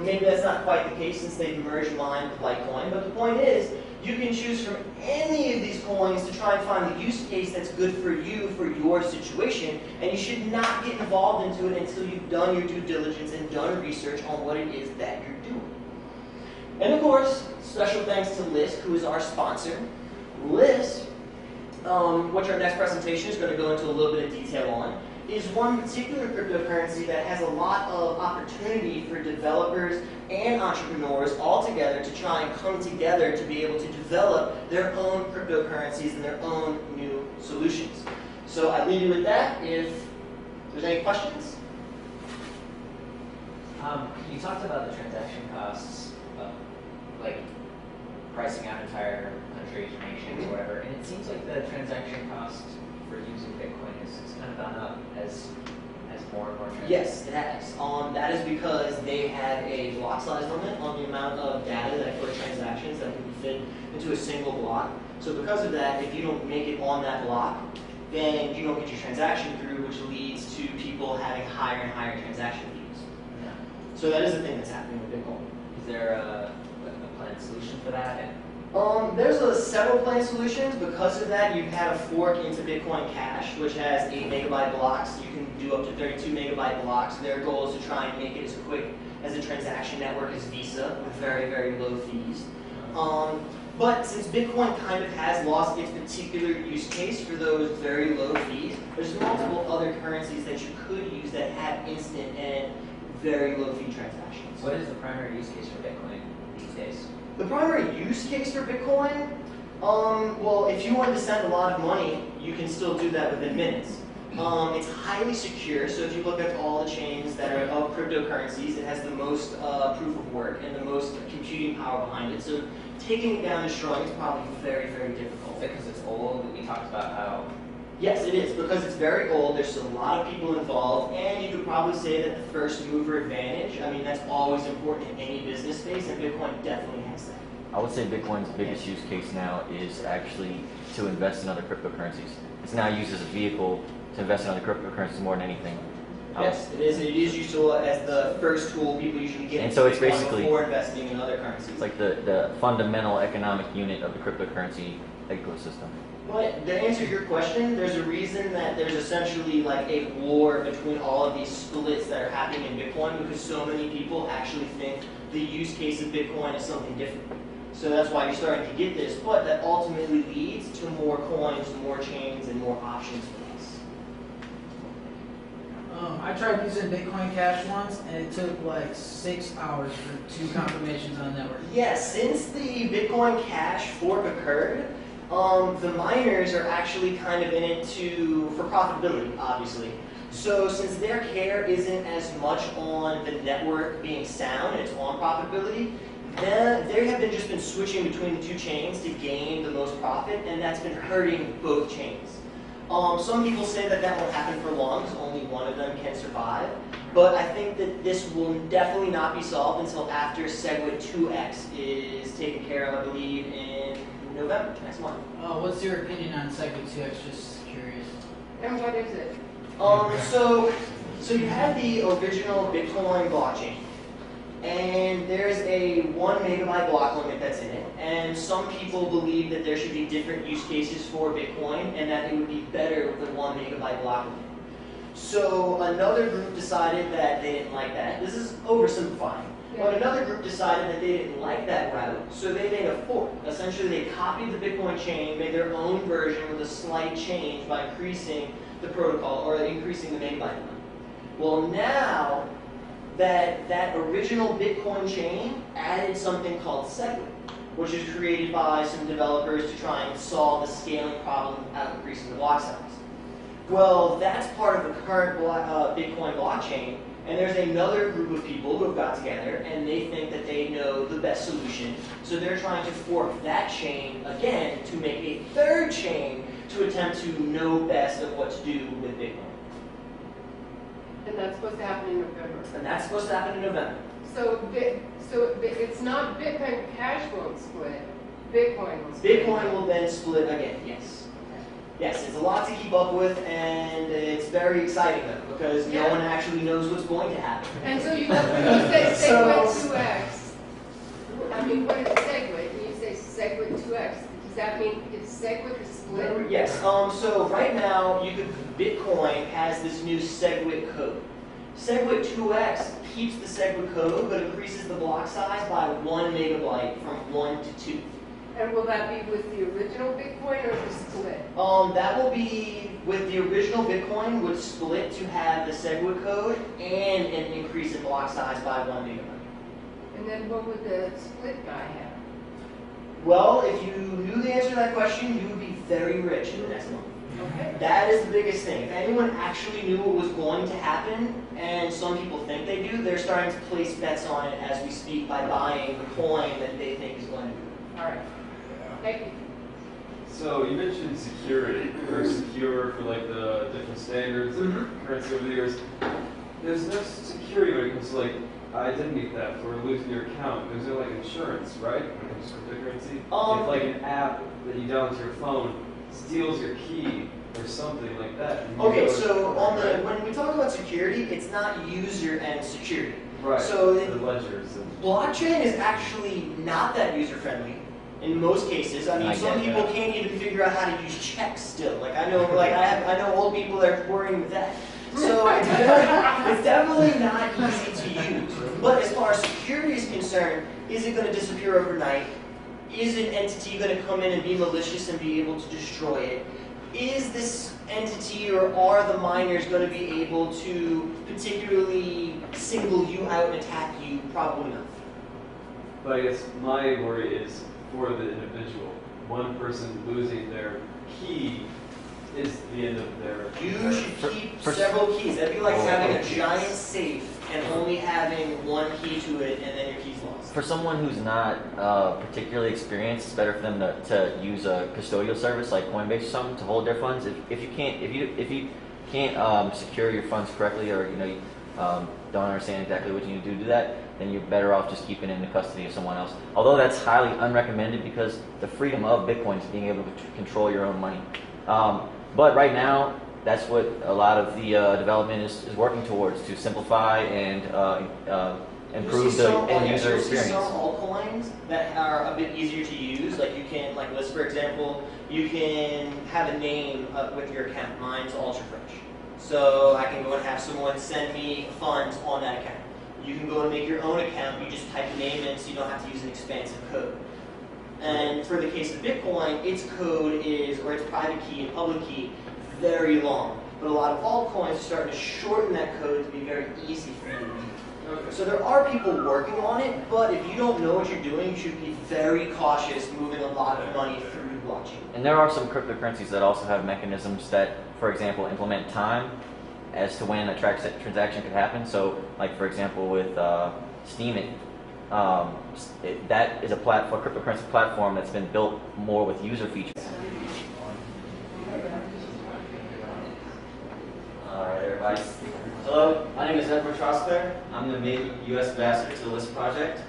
Maybe that's not quite the case since they've merged mine with Litecoin, but the point is, you can choose from any of these coins to try and find the use case that's good for you, for your situation, and you should not get involved into it until you've done your due diligence and done research on what it is that you're doing. And of course, special thanks to Lisk, who is our sponsor. Lisk, which our next presentation is going to go into a little bit of detail on, is one particular cryptocurrency that has a lot of opportunity for developers and entrepreneurs all together to try and come together to be able to develop their own cryptocurrencies and their own new solutions. So I leave you with that. If there's any questions? You talked about the transaction costs of like pricing out entire countries or nations or whatever, and it seems like the transaction cost for using Bitcoin is kind of gone up as more and more transactions. Yes, it has. That is because they have a block size limit on the amount of data that for transactions that can be fit into a single block. So because of that, if you don't make it on that block, then you don't get your transaction through, which leads to people having higher and higher transaction fees. Yeah. So that is the thing that's happening with Bitcoin. Is there a planned solution for that? And There's several planned solutions. Because of that, you've had a fork into Bitcoin Cash, which has 8 megabyte blocks. You can do up to 32 megabyte blocks. Their goal is to try and make it as quick as a transaction network as Visa with very, very low fees. But since Bitcoin kind of has lost its particular use case for those very low fees, there's multiple other currencies that you could use that have instant and very low fee transactions. what is the primary use case for Bitcoin these days? The primary use case for Bitcoin, well, if you wanted to send a lot of money, you can still do that within minutes. It's highly secure, so if you look at all the chains that are of cryptocurrencies, it has the most proof of work and the most computing power behind it. So taking it down and destroying is probably very, very difficult. Because it's old, we talked about how. Yes, it is, because it's very old, there's a lot of people involved, and you could probably say that the first mover advantage, I mean, that's always important in any business space, and Bitcoin definitely has that. I would say Bitcoin's biggest use case now is actually to invest in other cryptocurrencies. It's now used as a vehicle to invest in other cryptocurrencies more than anything. Yes, it is. It is useful as the first tool people usually get And into so it's Bitcoin basically- before investing in other currencies. It's like the fundamental economic unit of the cryptocurrency ecosystem. But to answer your question, there's a reason that there's essentially like a war between all of these splits that are happening in Bitcoin, because so many people actually think the use case of Bitcoin is something different. So that's why you're starting to get this, but that ultimately leads to more coins, more chains, and more options for us. I tried using Bitcoin Cash once, and it took like 6 hours for 2 confirmations on the network. Yes, since the Bitcoin Cash fork occurred, the miners are actually kind of in it for profitability, obviously. So since their care isn't as much on the network being sound and it's on profitability, they have just been switching between the two chains to gain the most profit, and that's been hurting both chains. Some people say that that won't happen for long, because only one of them can survive. But I think that this will definitely not be solved until after SegWit 2X is taken care of, I believe, in November, next month. What's your opinion on SegWit 2X? Just curious. And what is it? So you have the original Bitcoin blockchain, and there's a 1 megabyte block limit that's in it, and some people believe that there should be different use cases for Bitcoin, and that it would be better with the 1 megabyte block limit. So another group decided that they didn't like that. This is oversimplifying. But another group decided that they didn't like that route, so they made a fork. Essentially, they copied the Bitcoin chain, made their own version with a slight change by increasing the protocol, or increasing the megabyte limit. Well, now that original Bitcoin chain added something called SegWit, which is created by some developers to try and solve the scaling problem without increasing the block size. Well, that's part of the current Bitcoin blockchain, and there's another group of people who have got together, and they think that they know the best solution, so they're trying to fork that chain again to make a third chain to attempt to know best of what to do with Bitcoin. And that's supposed to happen in November. And that's supposed to happen in November. So it's not Bitcoin Cash won't split. Bitcoin will split. Bitcoin will then split again, yes. Yes, it's a lot to keep up with, and it's very exciting though, because no one actually knows what's going to happen. And so you say SegWit 2X. I mean, what is SegWit? When you say SegWit 2X, does that mean it's SegWit is split? Yes, so right now, Bitcoin has this new SegWit code. SegWit 2X keeps the SegWit code, but increases the block size by 1 megabyte from 1 to 2. And will that be with the original Bitcoin or the split? That will be with the original Bitcoin would split to have the SegWit code and an increase in block size by 1 megabyte. And then what would the split guy have? Well, if you knew the answer to that question, you would be very rich in the next month. Okay. That is the biggest thing. If anyone actually knew what was going to happen, and some people think they do, they're starting to place bets on it as we speak by buying the coin that they think is going to do it. All right. Thank you. So you mentioned security, or secure for like the different standards of currency over the years. There's no security when it comes to like identity theft or losing your account. There's no like insurance, right? When it comes to cryptocurrency. If like an app that you download to your phone steals your key or something like that. Okay, so when we talk about security, it's not user and security. Right. So the ledgers. Blockchain is actually not that user friendly. In most cases, I mean, some people can't even figure out how to use checks still. Like I know, I know old people that are worrying with that. So it's definitely not easy to use. But as far as security is concerned, is it going to disappear overnight? Is an entity going to come in and be malicious and be able to destroy it? Is this entity or are the miners going to be able to particularly single you out and attack you? Probably not. But I guess my worry is for the individual. One person losing their key is the end of their? You should keep For- several keys. That'd be like Oh, having a okay. giant safe and only having one key to it, and then your key's lost. For someone who's not particularly experienced, it's better for them to use a custodial service like Coinbase or something to hold their funds. If you can't secure your funds correctly, or you don't understand exactly what you need to do that, then you're better off just keeping it in the custody of someone else. Although that's highly unrecommended because the freedom of Bitcoin is being able to control your own money. But right now, that's what a lot of the development is working towards, to simplify and improve the end user You'll see experience. some altcoins that are a bit easier to use. Like you can, like Lisk, for example, you can have a name with your account. Mine's Ultra Fresh. So I can go and have someone send me funds on that account. You can go and make your own account. You just type a name in so you don't have to use an expansive code. And for the case of Bitcoin, its code is, or its private key and public key, very long. But a lot of altcoins are starting to shorten that code to be very easy for you to use. So there are people working on it, but if you don't know what you're doing, you should be very cautious moving a lot of money through the blockchain. And there are some cryptocurrencies that also have mechanisms that, for example, implement time as to when a transaction could happen. So, like for example, with Steemit, that is a cryptocurrency platform that's been built more with user features. All right, everybody. Hello, my name is Edward Trosclair. I'm the U.S. ambassador to the Lisk project.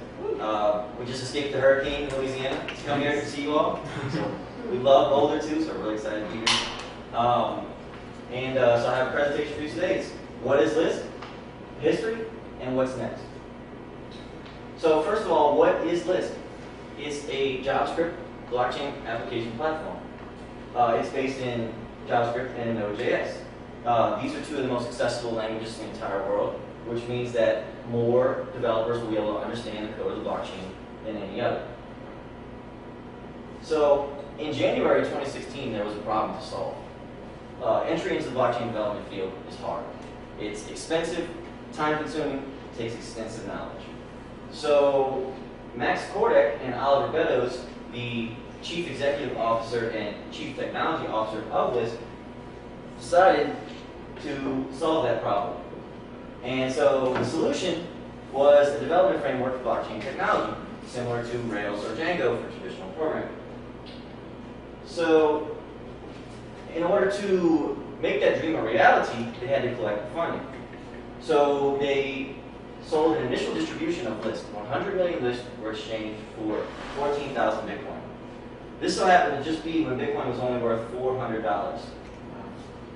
We just escaped the hurricane in Louisiana to come here to see you all. So we love Boulder too, so we're really excited to be here. So I have a presentation for you today. It's what is Lisk, history, and what's next. So first of all, what is Lisk? It's a JavaScript blockchain application platform. It's based in JavaScript and Node.js. These are two of the most accessible languages in the entire world, which means that more developers will be able to understand the code of the blockchain than any other. So in January 2016, there was a problem to solve. Entry into the blockchain development field is hard. It's expensive, time-consuming, takes extensive knowledge. So Max Kordek and Oliver Beddoes, the Chief Executive Officer and Chief Technology Officer of Lisk, decided to solve that problem. And so the solution was a development framework for blockchain technology, similar to Rails or Django for traditional programming. So in order to make that dream a reality, they had to collect funding. So they sold an initial distribution of Lisk. 100 million Lisk were exchanged for 14,000 Bitcoin. This so happened to just be when Bitcoin was only worth $400.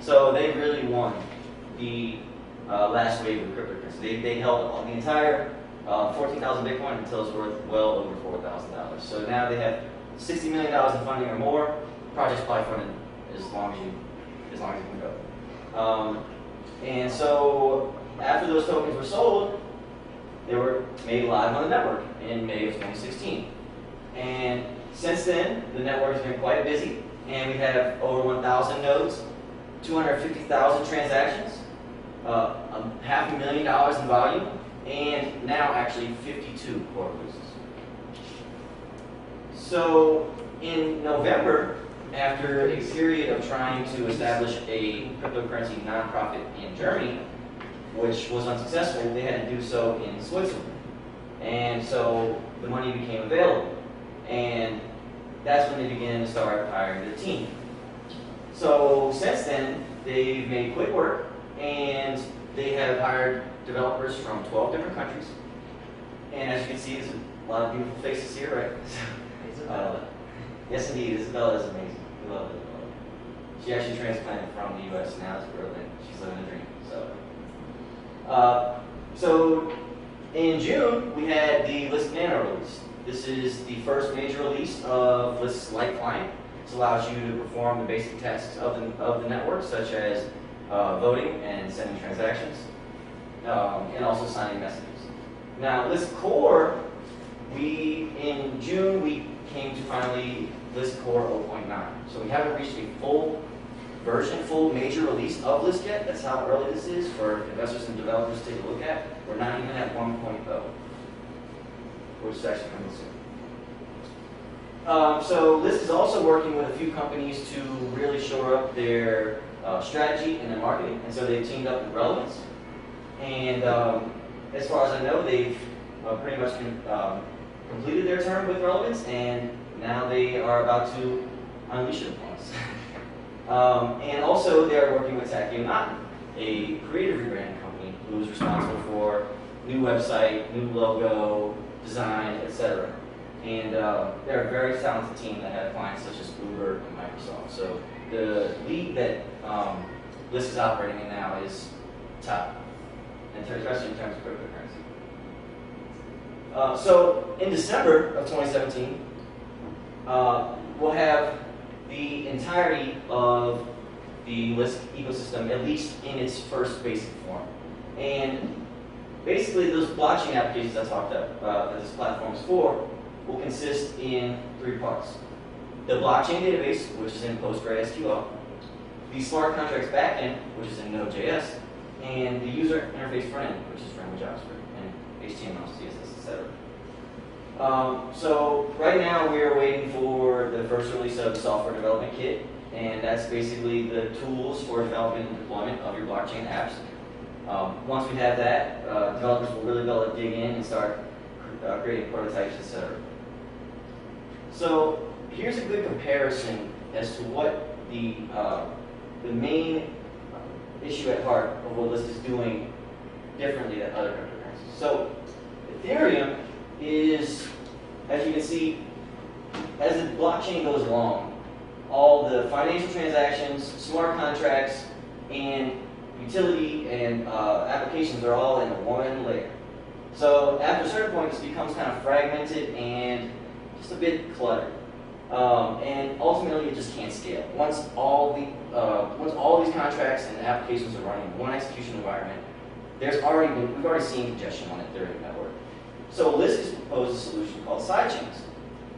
So they really won the last wave of cryptocurrency. They held the entire 14,000 Bitcoin until it's worth well over $4,000. So now they have $60 million in funding or more. Project's probably funded as long as you can go. And so after those tokens were sold, they were made live on the network in May of 2016. And since then, the network has been quite busy, and we have over 1,000 nodes, 250,000 transactions, $500,000 in volume, and now actually 52 core releases. So in November, after a period of trying to establish a cryptocurrency nonprofit in Germany, which was unsuccessful, they had to do so in Switzerland. And so the money became available. And that's when they began to start hiring the team. So since then, they've made quick work, and they have hired developers from 12 different countries. And as you can see, there's a lot of beautiful faces here, right? Yes, indeed, Isabella is amazing. We love Isabella. She actually transplanted from the U.S. now to Berlin. She's living a dream. So in June, we had the Lisk Nano release. This is the first major release of Lisk's Lite client. This allows you to perform the basic tasks of the network, such as voting and sending transactions, and also signing messages. Now, Lisk Core, in June, we came to finally Lisk Core 0.9. So we haven't reached a full version, full major release of Lisk yet. That's how early this is for investors and developers to take a look at. We're not even at 1.0, which is actually coming soon. So Lisk is also working with a few companies to really shore up their strategy and their marketing, and so they've teamed up with Relevance. And as far as I know, they've pretty much completed their term with Relevance, and now they are about to unleash it upon us. And also, they are working with Tacky and Naughton, a creative rebranding company who is responsible for new website, new logo, design, etc. And they're a very talented team that have clients such as Boulder and Microsoft. So the league that Lisk is operating in now is top, especially in terms of cryptocurrency. So in December of 2017, we'll have the entirety of the Lisk ecosystem, at least in its first basic form. And basically, those blockchain applications I talked about that this platform is for will consist in 3 parts. The blockchain database, which is in PostgreSQL, the smart contracts backend, which is in Node.js, and the user interface frontend, which is friendly JavaScript and HTML, CSS, etc. So right now we are waiting for the first release of the software development kit, and that's basically the tools for development and deployment of your blockchain apps. Once we have that, developers will really be able to dig in and start creating prototypes, etc. So here's a good comparison as to what the main issue at heart of what Lisk is doing differently than other cryptocurrencies. So Ethereum is, as you can see, as the blockchain goes along, all the financial transactions, smart contracts, and utility and applications are all in one layer. So after a certain point, this becomes kind of fragmented and just a bit cluttered. And ultimately, it just can't scale. Once all these contracts and applications are running in one execution environment, we've already seen congestion on the Ethereum network. So Lisk has proposed a solution called sidechains.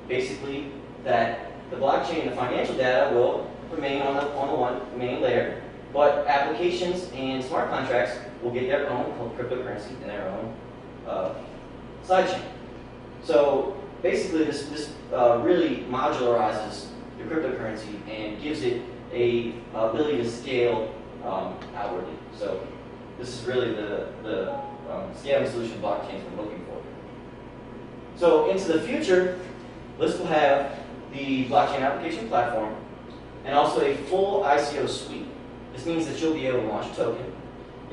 Basically, that the blockchain and the financial data will remain on the one main layer, but applications and smart contracts will get their own cryptocurrency and their own sidechain. So basically, this really modularizes the cryptocurrency and gives it a ability to scale outwardly. So this is really the scaling solution blockchains we're looking for. So into the future, Lisk will have the blockchain application platform and also a full ICO suite. This means that you'll be able to launch a token